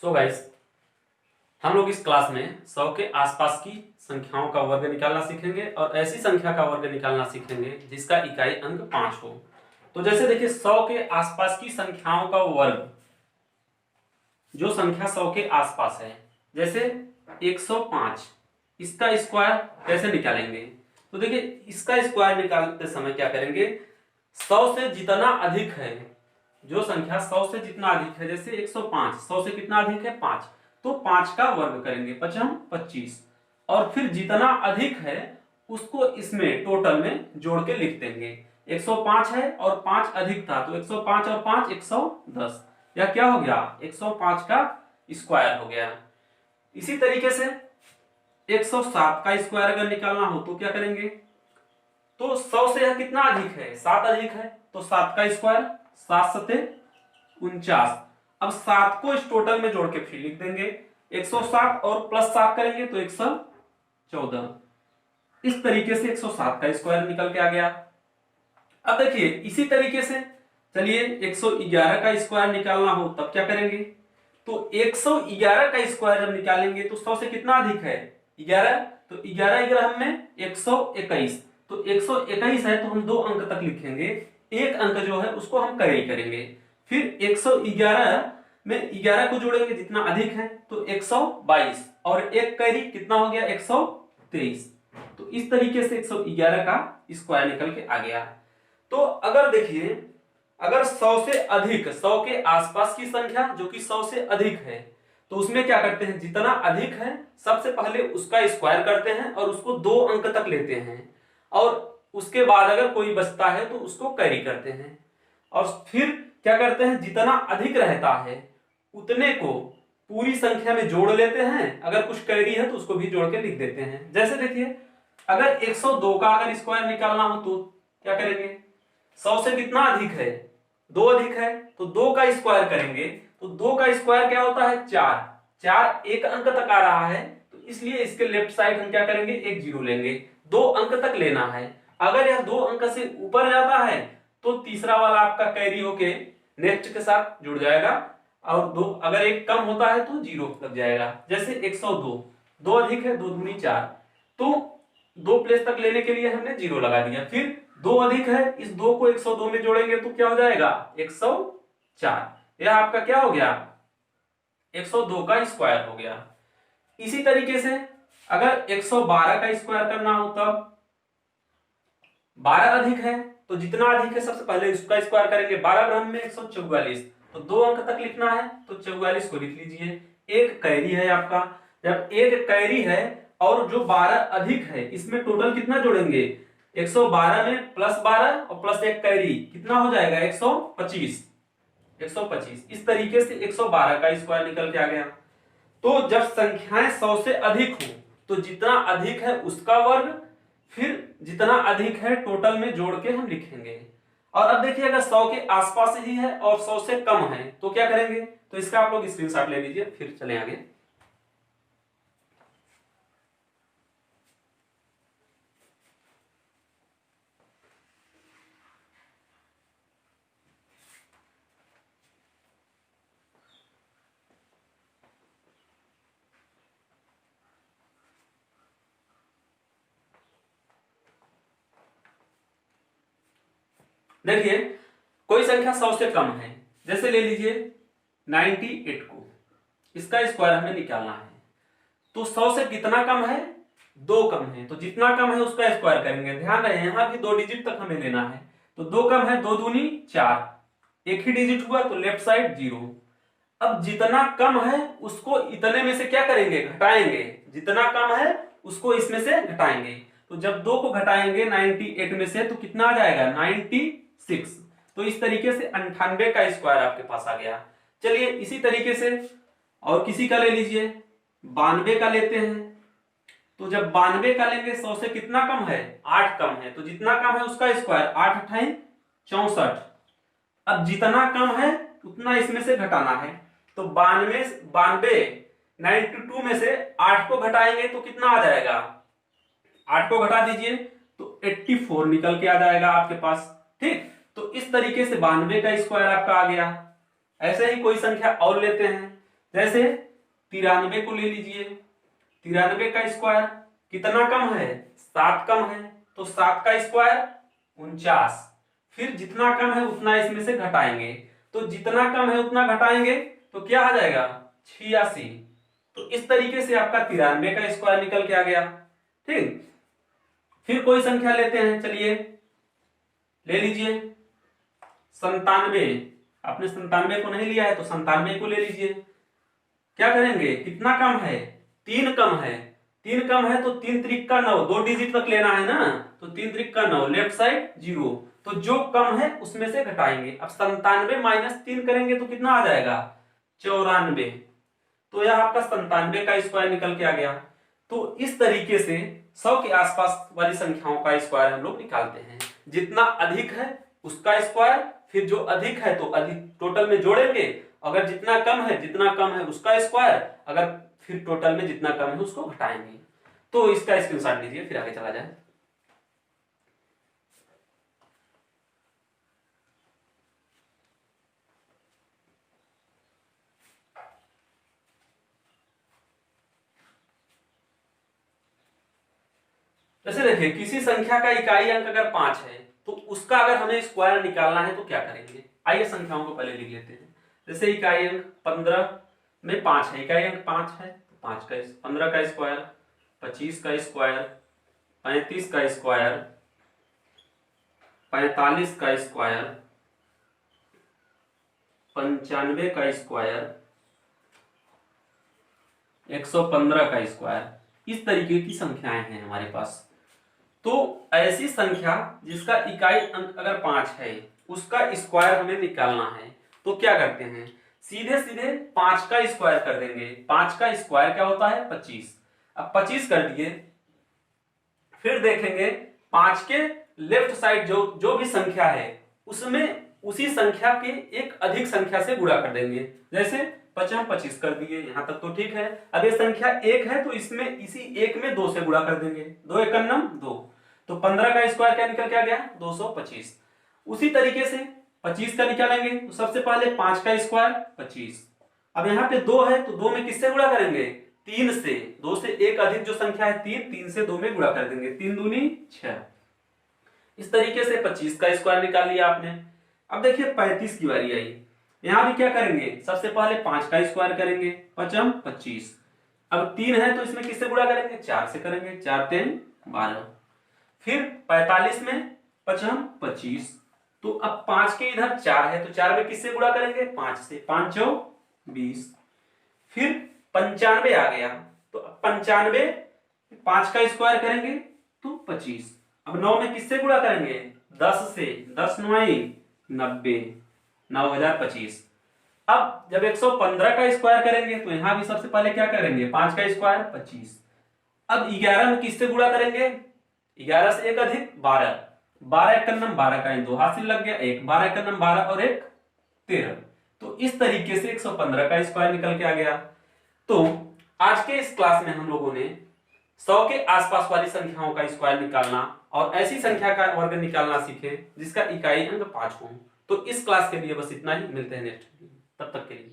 So guys, हम लोग इस क्लास में 100 के आसपास की संख्याओं का वर्ग निकालना सीखेंगे और ऐसी संख्या का वर्ग निकालना सीखेंगे जिसका इकाई अंक 5 हो। तो जैसे देखिए 100 के आसपास की संख्याओं का वर्ग, जो संख्या 100 के आसपास है, जैसे 105, इसका स्क्वायर कैसे निकालेंगे? तो देखिए इसका स्क्वायर निकालते समय क्या करेंगे, 100 से जितना अधिक है, जो संख्या 100 से जितना अधिक है, जैसे 105, 100 से कितना अधिक है 5, तो 5 का वर्ग करेंगे, 5 25, और फिर जितना अधिक है उसको इसमें टोटल में जोड़ के लिख देंगे। 105 है और 5 अधिक था तो 105 और 5 110, यह क्या हो गया 105 का स्क्वायर हो गया। इसी तरीके से 107 का स्क्वायर अगर निकालना हो तो क्या करेंगे, तो 100 से यह कितना अधिक है 7 अधिक है तो 7 का स्क्वायर, 7 सते 49। अब 7 को इस टोटल में जोड़ के फिर लिख देंगे, 107 और प्लस 7 करेंगे तो 114। इस तरीके से 107 का स्क्वायर निकल के आ गया। अब देखिए इसी तरीके से चलिए 111 का स्क्वायर निकालना हो तब क्या करेंगे, तो 111 का स्क्वायर जब निकालेंगे तो 100 से कितना अधिक है 11, तो 11 11 में 121, तो 121 है तो हम 2 अंक तक लिखेंगे, एक अंक जो है उसको हम कैरी करेंगे, फिर 111 में 11 को जोड़ेंगे जितना अधिक है तो 122, और एक कैरी कितना हो गया 123। तो इस तरीके से 111 का स्क्वायर निकल के आ गया। तो अगर देखिए, अगर 100 से अधिक, 100 के आसपास की संख्या जो कि 100 से अधिक है, तो उसमें क्या करते हैं, जितना अधिक है सबसे पहले उसका स्क्वायर करते हैं और उसको 2 अंक तक लेते हैं, और उसके बाद अगर कोई बचता है तो उसको कैरी करते हैं, और फिर क्या करते हैं, जितना अधिक रहता है उतने को पूरी संख्या में जोड़ लेते हैं, अगर कुछ कैरी है तो उसको भी जोड़ के लिख देते हैं। जैसे देखिए अगर 102 का अगर स्क्वायर निकालना हो तो क्या करेंगे, 100 से कितना अधिक है 2 अधिक है तो 2 का स्क्वायर करेंगे, तो 2 का स्क्वायर क्या होता है 4, 4 एक अंक तक आ रहा है तो इसलिए इसके लेफ्ट साइड हम क्या करेंगे, एक जीरो लेंगे, 2 अंक तक लेना है। अगर यह 2 अंक से ऊपर जाता है तो तीसरा वाला आपका कैरी होके नेक्स्ट के साथ जुड़ जाएगा, और 2 अगर एक कम होता है तो जीरो लग जाएगा। जैसे 102, 2 अधिक है 2 दूनी 4, तो 2 प्लेस तक लेने के लिए हमने जीरो लगा दिया, फिर 2 अधिक है, इस 2 को 102 में जोड़ेंगे तो क्या हो जाएगा 104, यह आपका क्या हो गया 102 का स्क्वायर हो गया। इसी तरीके से अगर 112 का स्क्वायर करना हो तब 12 अधिक है, तो जितना अधिक है सबसे पहले उसका स्क्वायर करेंगे, 12 ब्रह्म में 144, तो 2 अंक तक लिखना है तो 44 को लिख लीजिए। एक कैरी है आपका, जब एक कैरी है और जो 12 अधिक है इसमें टोटल कितना जोड़ेंगे, 112 में प्लस 12 और प्लस एक कैरी कितना हो जाएगा 125, 125। इस तरीके से 112 का स्क्वायर निकल के आ गया। तो जब संख्याएं 100 से अधिक हो तो जितना अधिक है उसका वर्ग, फिर जितना अधिक है टोटल में जोड़ के हम लिखेंगे। और अब देखिए अगर 100 के आसपास ही है और 100 से कम है तो क्या करेंगे, तो इसका आप लोग स्क्रीनशॉट ले लीजिए, फिर चलें आगे। देखिए कोई संख्या 100 से कम है, जैसे ले लीजिए 98 को, इसका स्क्वायर हमें निकालना है, तो 100 से कितना कम है 2 कम है, तो जितना कम है उसका स्क्वायर करेंगे। ध्यान रहे यहां भी 2 डिजिट तक हमें लेना है, तो 2 कम है 2 दूनी 4, एक ही डिजिट हुआ तो लेफ्ट साइड 0। अब जितना कम है उसको इतने में से क्या करेंगे, घटाएंगे, जितना कम है उसको इसमें से घटाएंगे, तो जब 2 को घटाएंगे 98 में से तो कितना आ जाएगा 96। तो इस तरीके से 98 का स्क्वायर आपके पास आ गया। चलिए इसी तरीके से और किसी का ले लीजिए, 92 का लेते हैं, तो जब 92 का लेंगे 100 से कितना कम है 8 कम है, तो जितना कम है उसका स्क्वायर, 8 अठाई 64। अब जितना कम है उतना इसमें से घटाना है, तो 92 में से 8 को घटाएंगे तो कितना आ जाएगा, 8 को घटा दीजिए तो 84 निकल के आ जाएगा आपके पास। ठीक, तो इस तरीके से 92 का स्क्वायर आपका आ गया। ऐसे ही कोई संख्या और लेते हैं, जैसे 93 को ले लीजिए, 93 का स्क्वायर कितना कम है, 7 कम है, तो 7 का स्क्वायर 49। फिर जितना कम है उतना इसमें से घटाएंगे, तो जितना कम है उतना घटाएंगे तो क्या आ जाएगा 86। तो इस तरीके से आपका 93 का स्क्वायर निकल के आ गया। ठीक, फिर कोई संख्या लेते हैं, चलिए ले लीजिए 97। आपने 97 को नहीं लिया है तो 97 को ले लीजिए। क्या करेंगे, कितना कम है, 3 कम है, 3 कम है तो 3 त्रिक का 9, 2 डिजिट तक लेना है ना, तो 3 त्रिक का 9, लेफ्ट साइड 0, तो जो कम है उसमें से घटाएंगे। अब 97 माइनस 3 करेंगे तो कितना आ जाएगा 94। तो यह आपका 97 का स्क्वायर निकल के आ गया। तो इस तरीके से 100 के आसपास वाली संख्याओं का स्क्वायर हम लोग निकालते हैं। जितना अधिक है उसका स्क्वायर, फिर जो अधिक है तो अधिक टोटल में जोड़ेंगे, अगर जितना कम है उसका स्क्वायर, अगर फिर टोटल में जितना कम है उसको घटाएंगे। तो इसका स्क्रीनशॉट लीजिए, फिर आगे चला जाए। जैसे देखिए किसी संख्या का इकाई अंक अगर 5 है तो उसका अगर हमें स्क्वायर निकालना है तो क्या करेंगे, आइए संख्याओं को पहले लिख लेते हैं। जैसे इकाई अंक 15 में 5 है, इकाई अंक 5 है तो 5 का 15 का स्क्वायर, 25 का स्क्वायर, 35 का स्क्वायर, 45 का स्क्वायर, 95 का स्क्वायर, 115 का स्क्वायर, इस तरीके की संख्याएं हैं हमारे पास। तो ऐसी संख्या जिसका इकाई अंक अगर 5 है उसका स्क्वायर हमें निकालना है तो क्या करते हैं, सीधे सीधे 5 का स्क्वायर कर देंगे। 5 का स्क्वायर क्या होता है 25। अब 25 कर दिए, फिर देखेंगे 5 के लेफ्ट साइड जो भी संख्या है उसमें उसी संख्या के एक अधिक संख्या से गुणा कर देंगे। जैसे 25 कर दिए, यहां तक तो ठीक है। अब ये संख्या 1 है तो इसमें इसी 1 में 2 से गुणा कर देंगे, 2 एकम 2, तो 15 का स्क्वायर क्या निकल के आ गया 225। उसी तरीके से 25 का निकालेंगे तो सबसे पहले 5 का स्क्वायर 25। अब यहाँ पे 2 है तो 2 में किससे गुणा करेंगे 3 से, 2 से एक अधिक जो संख्या है 3 से 2 में गुणा कर देंगे, 3 दूनी 6। इस तरीके से 25 का स्क्वायर निकाल लिया आपने। अब देखिए 35 की बारी आई, यहां भी क्या करेंगे, सबसे पहले 5 का स्क्वायर करेंगे, 5 25। अब 3 है तो इसमें किससे गुणा करेंगे 4 से करेंगे, 4 3 12। फिर 45 में 5 25, तो अब 5 के इधर 4 है तो 4 में किससे गुणा करेंगे 5 से, 5 20। फिर 95 आ गया तो 95 5 का स्क्वायर करेंगे तो 25। अब 9 में किससे गुणा करेंगे 10 से, 10 9 90, 9025। अब जब 115 का स्क्वायर करेंगे तो यहां भी सबसे पहले क्या करेंगे 5 का स्क्वायर 25। अब 11 में किससे गुणा करेंगे, 11 से एक अधिक 12, 12 एक 12 का 2 हासिल लग गया, 1 12 एक 12 और 1 13। तो इस तरीके से 115 का स्क्वायर निकल के आ गया। तो आज के इस क्लास में हम लोगों ने 100 के आसपास वाली संख्याओं का स्क्वायर निकालना और ऐसी संख्या का वर्ग निकालना सीखे जिसका इकाई अंक 5 हो। तो इस क्लास के लिए बस इतना ही, मिलते हैं नेक्स्ट, तब तक के लिए।